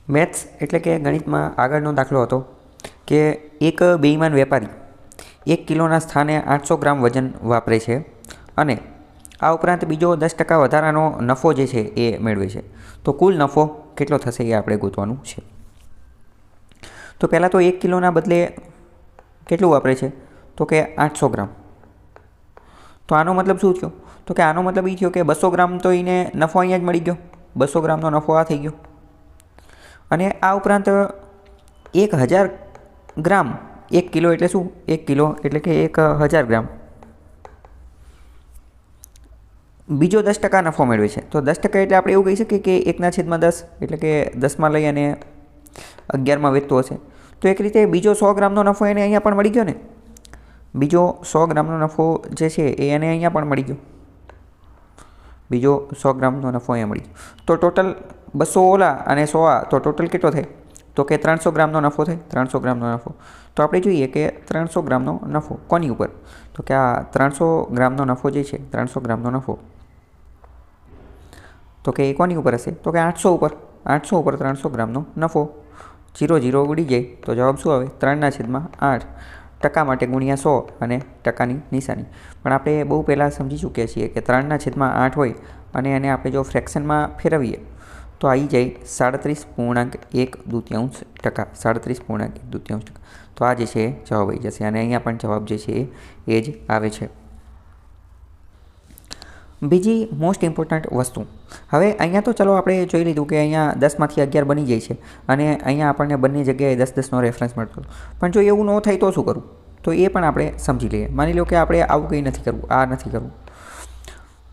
Maths એટલે કે ગણિતમાં આગળનો દાખલો હતો કે એક બેઈમાન વેપારી 1 કિલોના સ્થાને 800 ગ્રામ વજન વાપરે છે અને આ ઉપરાંત બીજો 10% વધારાનો નફો જે છે એ મેળવે છે. તો કુલ નફો કેટલો થશે એ આપણે ગોતવાનું છે. તો પહેલાં તો 1 કિલોના બદલે કેટલું વાપરે છે? તો કે 800 ગ્રામ. તો આનો મતલબ શું થયો? તો કે આનો મતલબ એ થયો કે 200 ગ્રામ તો એને નફો અહીંયા જ મળી ગયો. 200 ગ્રામનો નફો આ થઈ ગયો. અને આ ઉપરાંત 1000 ગ્રામ 1 કિલો એટલે શું? 1 કિલો એટલે કે 1000 ગ્રામ બીજો 10% નફો મેળવે છે. તો 10% એટલે આપણે એવું કહી શકીએ કે 1/10 એટલે કે 10માં લઈ અને 11માં વેચતો હશે. તો એક રીતે બીજો 100 ગ્રામનો નફો એને અહીંયા પણ મળી ગયો ને. બીજો 100 ગ્રામનો નફો જે છે એ એને અહીંયા પણ મળી ગયો. બીજો 100 ગ્રામનો નફો અહીંયા મળી ગયો. તો ટોટલ 200 ઓલા અને 100 આ, તો ટોટલ કેટલો થાય? તો કે 300 ગ્રામનો નફો થાય. 300 ગ્રામનો નફો. તો આપણે જોઈએ કે 300 ગ્રામનો નફો કોની ઉપર? તો કે આ 300 ગ્રામનો નફો જે છે, 300 ગ્રામનો નફો તો કે એ કોની ઉપર હશે? તો કે 800 ઉપર. 800 ઉપર 300 ગ્રામનો નફો. 0 0 ઉડી જાય તો જવાબ શું આવે? 3/8. ટકા માટે ગુણ્યા 100 અને ટકાની નિશાની. પણ આપણે બહુ પહેલાં સમજી ચૂક્યા છીએ કે 3/8 હોય અને એને આપણે જો ફ્રેક્શનમાં ફેરવીએ તો આવી જાય 37.1/2 ટકા. 37.1/2 ટકા. તો આ જે છે જવાબ આવી જશે અને અહીંયા પણ જવાબ જે છે એ જ આવે છે. બીજી મોસ્ટ ઇમ્પોર્ટન્ટ વસ્તુ, હવે અહીંયા તો ચલો આપણે જોઈ લીધું કે અહીંયા 10માંથી 11 બની જાય છે અને અહીંયા આપણને બંને જગ્યાએ 10-10નો રેફરન્સ મળતો. પણ જો એવું ન થાય તો શું કરવું? તો એ પણ આપણે સમજી લઈએ. માની લો કે આપણે આવું કંઈ નથી કરવું, આ નથી કરવું,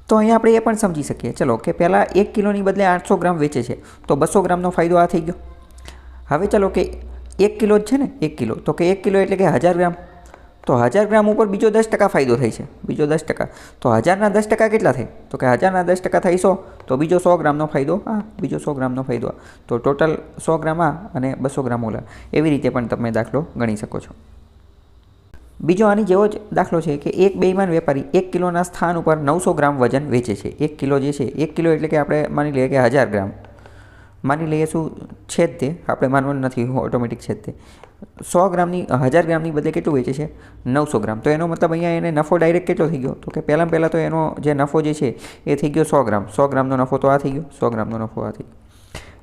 તો અહીંયા આપણે એ પણ સમજી શકીએ. ચલો કે પહેલાં 1 કિલોની બદલે 800 ગ્રામ વેચે છે તો 200 ગ્રામનો ફાયદો આ થઈ ગયો. હવે ચલો કે 1 કિલો જ છે ને, 1 કિલો, તો કે 1 કિલો એટલે કે 1000 ગ્રામ. તો 1000 ગ્રામ ઉપર બીજો 10% ફાયદો થાય છે. બીજો 10%. તો 1000ના 10% કેટલા થાય? તો કે 1000ના 10% થાય 100. તો બીજો 100 ગ્રામનો ફાયદો આ, બીજો 100 ગ્રામનો ફાયદો આ. તો ટોટલ 100 ગ્રામ આ અને 200 ગ્રામ ઓલા. એવી રીતે પણ તમે દાખલો ગણી શકો છો. બીજો આની જેવો જ દાખલો છે કે એક બેઈમાન વેપારી 1 કિલોના સ્થાન ઉપર 900 ગ્રામ વજન વેચે છે. 1 કિલો જે છે, 1 કિલો એટલે કે આપણે માની લઈએ કે 1000 ગ્રામ માની લઈએ. શું છે જ તે, આપણે માનવાનું નથી, ઓટોમેટિક છે જ તે. 100 ગ્રામની 1000 ગ્રામની બદલે કેટલું વેચે છે? 900 ગ્રામ. તો એનો મતલબ અહીંયા એને નફો ડાયરેક્ટ કેટલો થઈ ગયો? તો કે પહેલાં તો એનો જે નફો જે છે એ થઈ ગયો 100 ગ્રામ. 100 ગ્રામનો નફો તો આ થઈ ગયો. 100 ગ્રામનો નફો આ થઈ ગયો.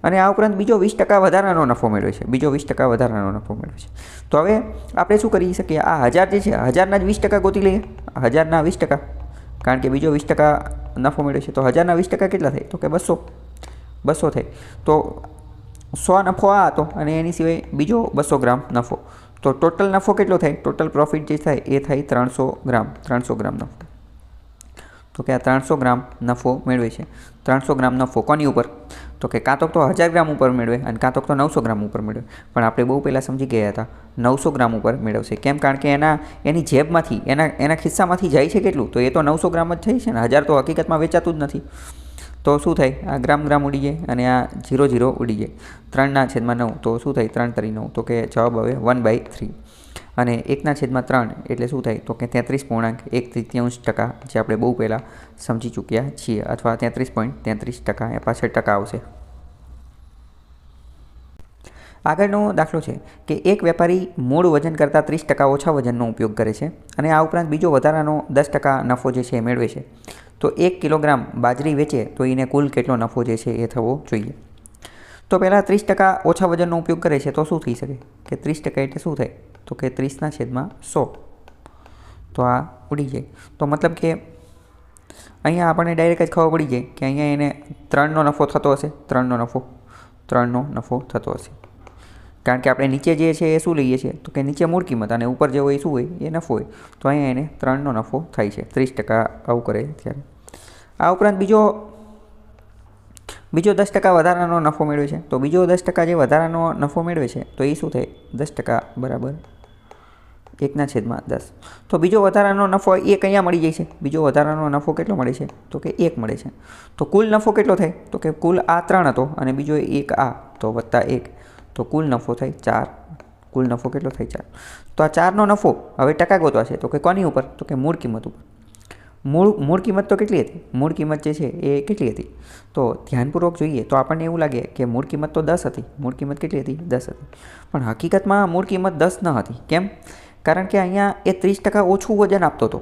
અને આ ઉપરાંત બીજો 20% વધારાનો નફો મેળવે છે. બીજો 20% વધારાનો નફો મેળવે છે. તો હવે આપણે શું કરી શકીએ? આ 1000 જે છે, 1000ના જ 20% ગોતી લઈએ. 1000ના 20%, કારણ કે બીજો 20% નફો મેળવે છે. તો 1000ના 20% કેટલા થાય? તો કે 200 થાય. તો 100 નફો આ હતો અને એની સિવાય બીજો 200 ગ્રામ નફો. તો ટોટલ નફો કેટલો થાય? ટોટલ પ્રોફિટ જે થાય એ થાય 300 ગ્રામ. 300 ગ્રામ નફો. તો કે આ 300 ગ્રામ નફો મેળવે છે. 300 ગ્રામ નફો કોની ઉપર? તો કે કાં તો 1000 ગ્રામ ઉપર મેળવે અને કાં તો 900 ગ્રામ ઉપર મેળવે. પણ આપણે બહુ પહેલાં સમજી ગયા હતા 900 ગ્રામ ઉપર મેળવશે. કેમ? કારણ કે એની જેબમાંથી, એના ખિસ્સામાંથી જાય છે કેટલું? તો એ તો 900 ગ્રામ જ થાય છે ને. 1000 તો હકીકતમાં વેચાતું જ નથી. તો શું થાય? આ ગ્રામ ઉડી જાય અને આ 0 0 ઉડી જાય. 3/9 તો શું થાય? 3 તરી 9. તો કે જવાબ આવે 1/3. અને 1/3 એટલે શું થાય? તો કે 33.1/3 ટકા, જે આપણે બહુ પહેલાં સમજી ચૂક્યા છીએ. અથવા 33.33%. એ પાછળ ટકા આવશે. આગળનો દાખલો છે કે એક વેપારી મૂળ વજન કરતાં 30% ઓછા વજનનો ઉપયોગ કરે છે અને આ ઉપરાંત બીજો વધારાનો 10% નફો જે છે એ મેળવે છે. તો 1 કિલોગ્રામ બાજરી વેચે તો એને કુલ કેટલો નફો જે છે એ થવો જોઈએ? તો પહેલાં 30% ઓછા વજનનો ઉપયોગ કરે છે તો શું થઈ શકે? કે 30% એટલે શું થાય? તો કે 30/100. તો આ ઉડી જાય. તો મતલબ કે અહીંયા આપણને ડાયરેક્ટ જ ખબર પડી જાય કે અહીંયા એને 3નો નફો થતો હશે. 3નો નફો થતો હશે. કારણ કે આપણે નીચે જે છે એ શું લઈએ છીએ? તો કે નીચે મૂળ કિંમત અને ઉપર જે હોય એ શું હોય? એ નફો હોય. તો અહીંયા એને 3નો નફો થાય છે. 30% આવું કરે ત્યારે. આ ઉપરાંત બીજો 10% વધારાનો નફો મેળવે છે. તો બીજો 10% જે વધારાનો નફો મેળવે છે તો એ શું થાય? 10% બરાબર 1/10. તો બીજો વધારાનો નફો 1 અહીંયા મળી જાય છે. બીજો વધારાનો નફો કેટલો મળે છે? તો કે 1 મળે છે. તો કુલ નફો કેટલો થાય? તો કે કુલ આ 3 હતો અને બીજો 1 આ, તો વત્તા 1. તો કુલ નફો થાય 4. કુલ નફો કેટલો થાય? 4. તો આ 4નો નફો હવે ટકા ગોતવા છે. તો કે કોની ઉપર? તો કે મૂળ કિંમત ઉપર. મૂળ કિંમત તો કેટલી હતી? મૂળ કિંમત જે છે એ કેટલી હતી? તો ધ્યાનપૂર્વક જોઈએ તો આપણને એવું લાગે કે મૂળ કિંમત તો 10 હતી. મૂળ કિંમત કેટલી હતી? 10 હતી. પણ હકીકતમાં મૂળ કિંમત 10 ન હતી. કેમ? કારણ કે અહીંયા એ 30% ઓછું વજન આપતો હતો.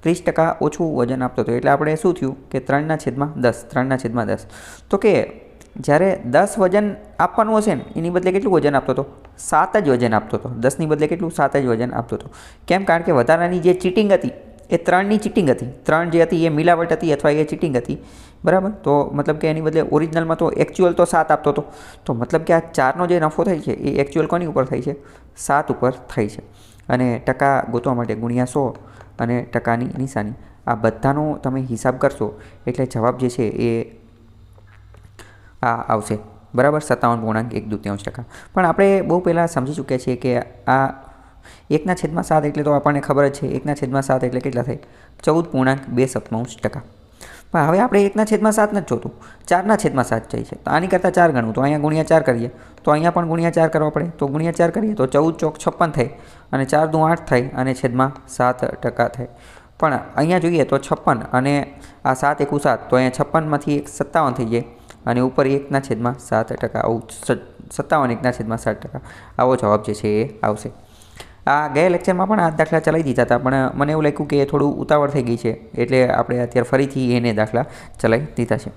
30% ઓછું વજન આપતો હતો. એટલે આપણે શું થયું કે 3/10. 3/10. તો કે જ્યારે 10 વજન આપવાનું હશે ને એની બદલે કેટલું વજન આપતો હતો? 7 જ વજન આપતો હતો. 10ની બદલે કેટલું? 7 જ વજન આપતો હતો. કેમ? કારણ કે વધારાની જે ચીટિંગ હતી એ 3ની ચીટિંગ હતી. 3 જે હતી એ મિલાવટ હતી અથવા એ ચીટિંગ હતી. બરાબર? તો મતલબ કે એની બદલે ઓરિજિનલમાં તો એકચ્યુઅલ તો 7 આપતો હતો. તો મતલબ કે આ 4નો જે નફો થાય છે એ એકચ્યુઅલ કોની ઉપર થાય છે? 7 ઉપર થાય છે. અને ટકા ગોતવા માટે ગુણ્યા 100 અને ટકાની નિશાની આ બધાનો તમે હિસાબ કરશો એટલે જવાબ જે છે એ આ આવશે. બરાબર? 57.1/2%. પણ આપણે બહુ પહેલાં સમજી ચૂક્યા છીએ કે આ 1/7 એટલે તો આપણને ખબર જ છે. 1/7 એટલે કેટલા થાય? 14.2%. પણ હવે આપણે 1/7 નથી જોતું, 4/7 જાય છે. તો આની કરતાં 4 ગણવું, તો અહીંયા ગુણ્યા 4 કરીએ તો અહીંયા પણ ગુણ્યા 4 કરવા પડે. તો ગુણ્યા 4 કરીએ તો 14 ચોક 56 થાય અને 4 દુ 8 થાય અને છેદમાં 7% થાય. પણ અહીંયા જોઈએ તો 56 અને આ 7 એકુ 7, તો અહીંયા 56માંથી 57 થઈ જાય અને ઉપર 1/7%. આવું 57 1/7%. આવો જવાબ જે છે એ આવશે. આ ગયા લેક્ચરમાં પણ આ દાખલા ચલાવી દીધા હતા, પણ મને એવું લાગ્યું કે થોડું ઉતાવળ થઈ ગઈ છે એટલે આપણે અત્યારે ફરીથી એને દાખલા ચલાવી દીધા છે.